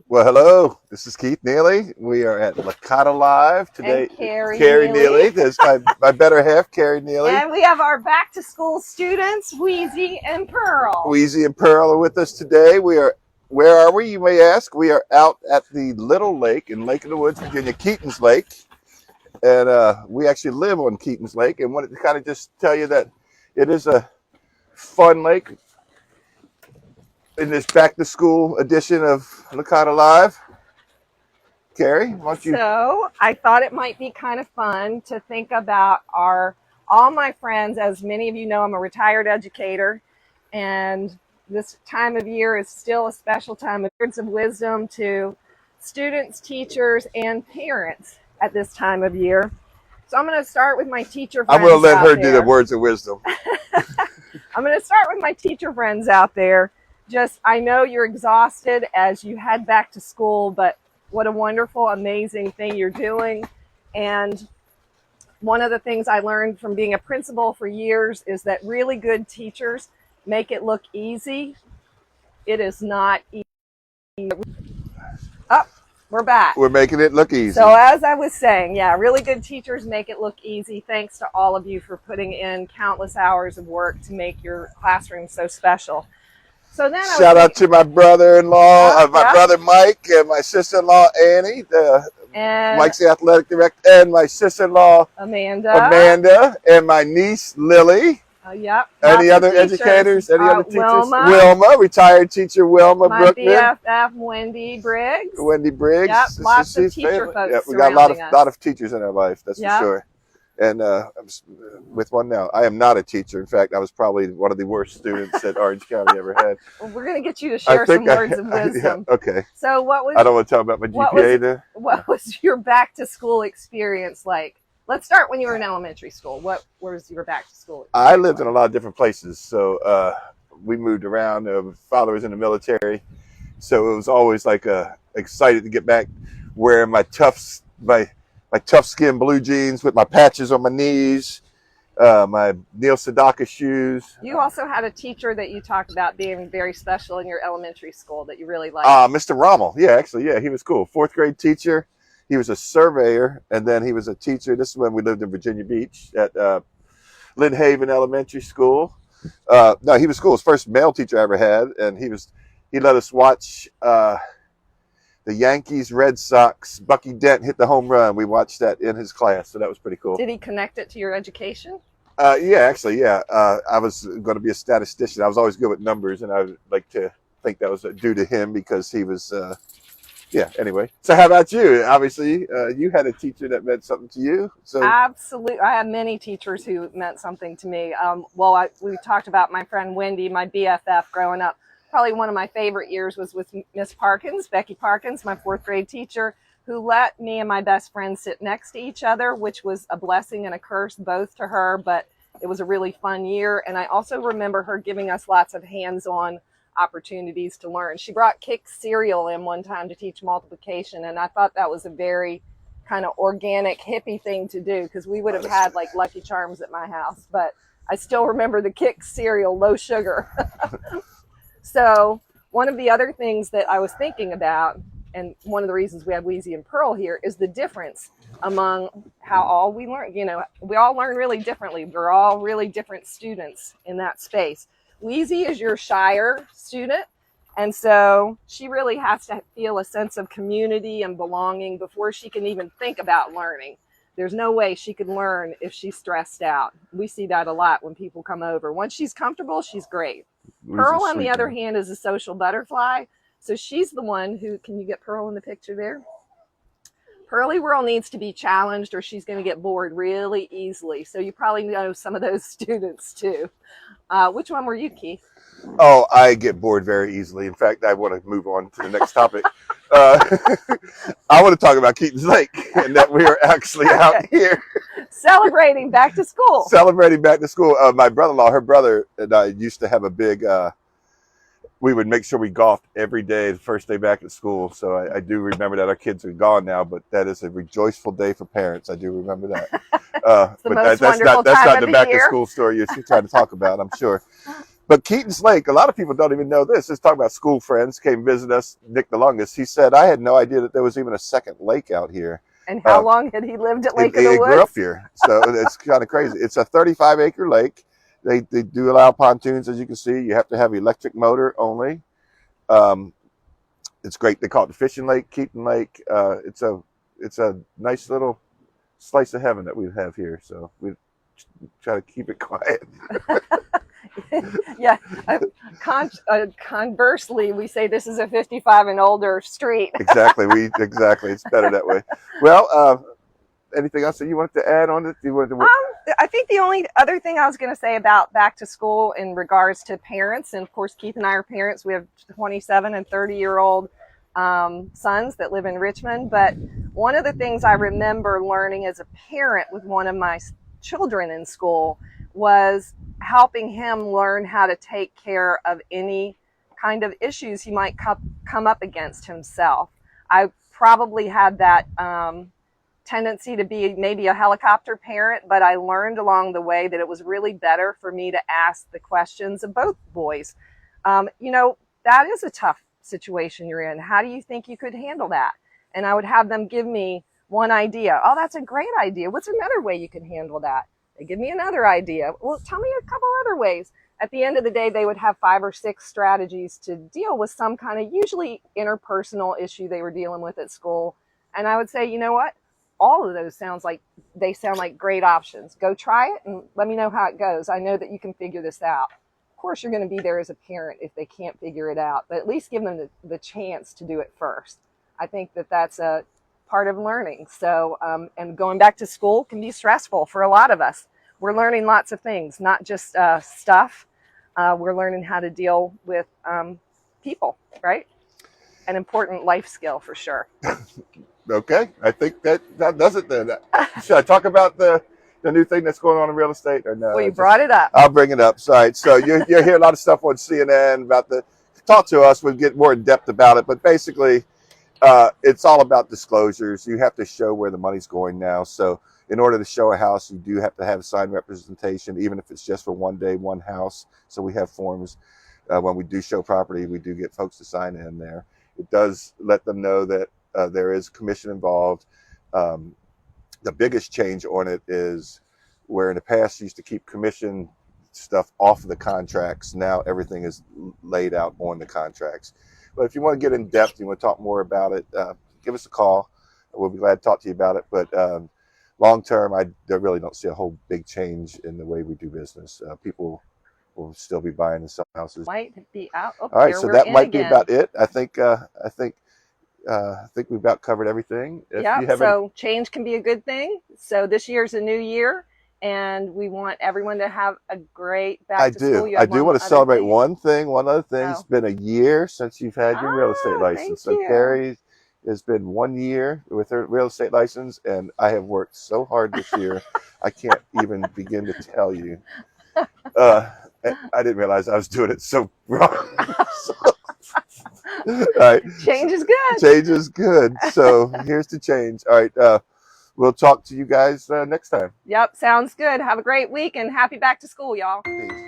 Well, hello. This is Keith Neely. We are at Licata Live today. And Carrie Neely. That's my better half, Carrie Neely. And we have our back to school students, Wheezy and Pearl. Wheezy and Pearl are with us today. Where are we, you may ask? We are out at the Little Lake in Lake of the Woods, Virginia, Keaton's Lake. And we actually live on Keaton's Lake, and wanted to kind of just tell you that it is a fun lake in this back to school edition of Licata Live. Carrie, why don't you? So I thought it might be kind of fun to think about all my friends. As many of you know, I'm a retired educator, and this time of year is still a special time of words of wisdom to students, teachers, and parents at this time of year. So I'm going to start with my teacher friends. I'm going to let her do the words of wisdom. I'm going to start with my teacher friends out there. I know you're exhausted as you head back to school, but what a wonderful, amazing thing you're doing. And one of the things I learned from being a principal for years is that really good teachers make it look easy. It is not easy. Oh, we're back. We're making it look easy. So as I was saying, yeah, really good teachers make it look easy. Thanks to all of you for putting in countless hours of work to make your classroom so special. So then shout out to my brother-in-law, my brother Mike, and my sister-in-law Annie. Mike's the athletic director, and my sister-in-law Amanda, and my niece Lily. Yep. Any other educators? Any other teachers? Wilma, retired teacher Wilma Brookman. My BFF Wendy Briggs. Wendy Briggs. Yep. Lots of teacher folks. Yep. We got a lot of teachers in our life. That's for sure. And I'm with one now. I am not a teacher. In fact, I was probably one of the worst students that Orange County ever had. Well, we're going to get you to share some words of wisdom. Yeah, okay. So what was? I don't want to talk about my GPA. What was your back to school experience like? Let's start when you were in elementary school. What was your back to school experience? I lived in a lot of different places. So we moved around. Father was in the military. So it was always like excited to get back wearing my tough skin blue jeans with my patches on my knees, my Neil Sedaka shoes. You also had a teacher that you talked about being very special in your elementary school that you really liked. Mr. Rommel. Yeah, actually, yeah, he was cool. 4th grade teacher. He was a surveyor, and then he was a teacher. This is when we lived in Virginia Beach at Lynn Haven Elementary School. No, he was cool. His first male teacher I ever had, and he let us watch the Yankees, Red Sox. Bucky Dent hit the home run. We watched that in his class, so that was pretty cool. Did he connect it to your education? Yeah, actually, yeah. I was going to be a statistician. I was always good with numbers, and I would like to think that was due to him because he was, yeah, anyway. So how about you? Obviously, you had a teacher that meant something to you. So absolutely. I had many teachers who meant something to me. We talked about my friend Wendy, my BFF growing up. Probably one of my favorite years was with Miss Parkins, Becky Parkins, my 4th grade teacher, who let me and my best friend sit next to each other, which was a blessing and a curse both to her, but it was a really fun year. And I also remember her giving us lots of hands-on opportunities to learn. She brought Kix cereal in one time to teach multiplication, and I thought that was a very kind of organic hippie thing to do because we would have had like Lucky Charms at my house, but I still remember the Kix cereal, low sugar. So one of the other things that I was thinking about, and one of the reasons we have Wheezy and Pearl here, is the difference among how all we learn. You know, we all learn really differently. We're all really different students in that space. Wheezy is your shyer student, and so she really has to feel a sense of community and belonging before she can even think about learning. There's no way she could learn if she's stressed out. We see that a lot when people come over. Once she's comfortable, she's great. Pearl, on the other hand, is a social butterfly. So she's the one who, can you get Pearl in the picture there? Pearly Whirl needs to be challenged or she's going to get bored really easily. So you probably know some of those students too. Which one were you, Keith? Oh, I get bored very easily. In fact, I want to move on to the next topic. I want to talk about Keaton's Lake and that we are actually out here. Celebrating back to school. Celebrating back to school. My brother-in-law, her brother and I used to have a big, we would make sure we golfed every day, the first day back at school. So I do remember that. Our kids are gone now, but that is a rejoiceful day for parents. I do remember that. But that's not the back to school story you're trying to talk about, I'm sure. But Keaton's Lake, a lot of people don't even know this. Let's talk about school friends came visit us. Nick the longest. He said, I had no idea that there was even a second lake out here. And how long had he lived at Lake of the He grew up Woods? here, so it's kind of crazy. It's a 35-acre lake. They do allow pontoons, as you can see. You have to have electric motor only. It's great. They call it the fishing lake, Keaton Lake. It's a nice little slice of heaven that we have here. So we try to keep it quiet. Yeah. Conversely, we say this is a 55 and older street. Exactly. It's better that way. Well, anything else that you wanted to add on it? I think the only other thing I was going to say about back to school in regards to parents, and of course Keith and I are parents. We have 27 and 30-year-old sons that live in Richmond. But one of the things I remember learning as a parent with one of my children in school was helping him learn how to take care of any kind of issues he might come up against himself. I probably had that tendency to be maybe a helicopter parent, but I learned along the way that it was really better for me to ask the questions of both boys. That is a tough situation you're in. How do you think you could handle that? And I would have them give me one idea. Oh, that's a great idea. What's another way you can handle that? They give me another idea. Well, tell me a couple other ways. At the end of the day, they would have 5 or 6 strategies to deal with some kind of usually interpersonal issue they were dealing with at school. And I would say, you know what? All of those sound like great options. Go try it and let me know how it goes. I know that you can figure this out. Of course, you're going to be there as a parent if they can't figure it out, but at least give them the chance to do it first. I think that that's a part of learning. So, and going back to school can be stressful for a lot of us. We're learning lots of things, not just stuff. We're learning how to deal with people, right? An important life skill for sure. Okay, I think that does it then. Should I talk about the new thing that's going on in real estate or no? Well, you brought it up. I'll bring it up. Sorry. So you hear a lot of stuff on CNN about talk to us. We'll get more in depth about it. But basically, it's all about disclosures. You have to show where the money's going now. So in order to show a house, you do have to have signed representation, even if it's just for one day, one house. So we have forms. When we do show property, we do get folks to sign in there. It does let them know that there is commission involved. The biggest change on it is where in the past you used to keep commission stuff off of the contracts. Now everything is laid out on the contracts. But if you want to get in depth, you want to talk more about it, give us a call. We'll be glad to talk to you about it. But long term, I really don't see a whole big change in the way we do business. People will still be buying and selling houses. Might be out. Oh, all right, so that might be again. about it. I think we've about covered everything. Yeah, so change can be a good thing. So this year's a new year, and we want everyone to have a great back to school. I do want to celebrate one other thing. It's been a year since you've had your real estate license. So Carrie has been 1 year with her real estate license, and I have worked so hard this year. I can't even begin to tell you. I didn't realize I was doing it so wrong. All right. Change is good. Change is good. So here's the change. All right. We'll talk to you guys next time. Yep. Sounds good. Have a great week and happy back to school, y'all. Peace.